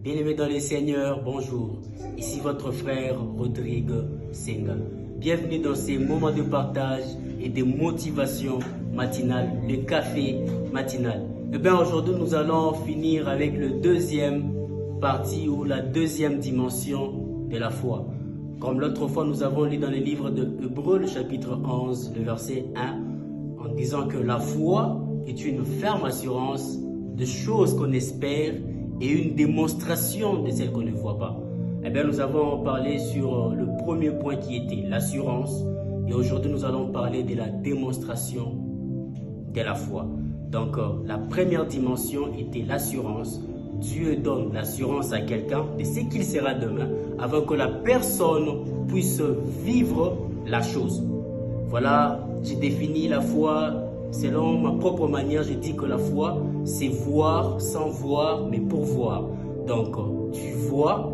Bien-aimés dans les Seigneurs, bonjour. Ici votre frère Rodrigue Senga. Bienvenue dans ces moments de partage et de motivation matinale, le café matinal. Et bien aujourd'hui, nous allons finir avec le deuxième partie ou la deuxième dimension de la foi. Comme l'autre fois, nous avons lu dans le livre de Hébreux, le chapitre 11, le verset 1, en disant que la foi est une ferme assurance de choses qu'on espère et une démonstration de celles qu'on ne voit pas. Eh bien, nous avons parlé sur le premier point qui était l'assurance. Et aujourd'hui, nous allons parler de la démonstration de la foi. Donc, la première dimension était l'assurance. Dieu donne l'assurance à quelqu'un de ce qu'il sera demain avant que la personne puisse vivre la chose. Voilà, j'ai défini la foi selon ma propre manière. Je dis que la foi, c'est voir sans voir, mais pour voir. Donc, tu vois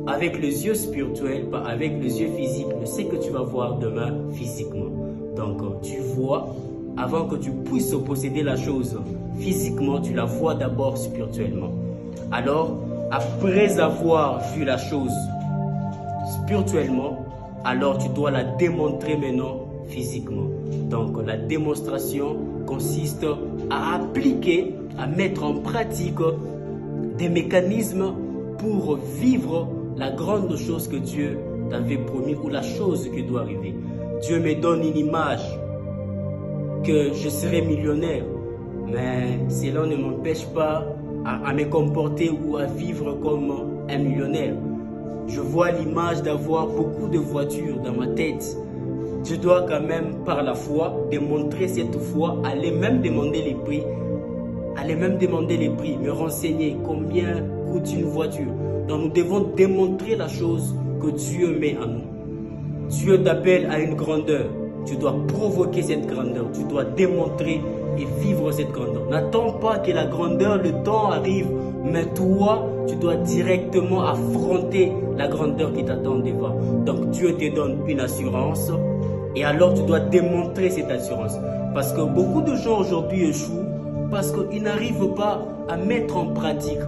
avec les yeux spirituels, pas avec les yeux physiques, mais ce que tu vas voir demain physiquement. Donc, tu vois avant que tu puisses posséder la chose physiquement, tu la vois d'abord spirituellement. Alors, après avoir vu la chose spirituellement, alors tu dois la démontrer maintenant physiquement. Donc, la démonstration consiste à appliquer, à mettre en pratique des mécanismes pour vivre la grande chose que Dieu t'avait promis ou la chose qui doit arriver. Dieu me donne une image que je serai millionnaire, mais cela ne m'empêche pas à me comporter ou à vivre comme un millionnaire. Je vois l'image d'avoir beaucoup de voitures dans ma tête. Je dois quand même, par la foi, démontrer cette foi, aller même demander les prix, me renseigner combien coûte une voiture. Donc nous devons démontrer la chose que Dieu met en nous. Dieu t'appelle à une grandeur. Tu dois provoquer cette grandeur. Tu dois démontrer et vivre cette grandeur. N'attends pas que la grandeur, le temps arrive. Mais toi, tu dois directement affronter la grandeur qui t'attend devant. Donc Dieu te donne une assurance. Et alors tu dois démontrer cette assurance. Parce que beaucoup de gens aujourd'hui échouent parce qu'ils n'arrivent pas à mettre en pratique.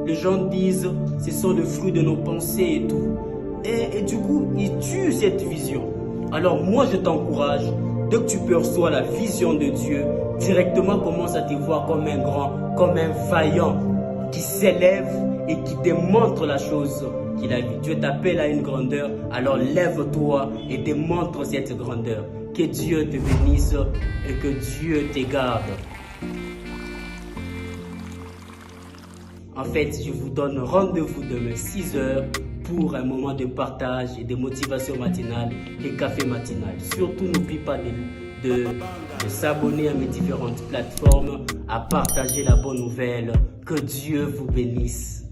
Les gens disent ce sont le fruit de nos pensées et tout. Et du coup, ils tuent cette vision. Alors moi je t'encourage, dès que tu perçois la vision de Dieu, directement commence à te voir comme un grand, comme un vaillant qui s'élève et qui démontre la chose qu'il a vue. Dieu t'appelle à une grandeur, alors lève-toi et démontre cette grandeur. Que Dieu te bénisse et que Dieu te garde. En fait, je vous donne rendez-vous demain 6h pour un moment de partage et de motivation matinale, les cafés matinales. Surtout, n'oublie pas de s'abonner à mes différentes plateformes, à partager la bonne nouvelle. Que Dieu vous bénisse.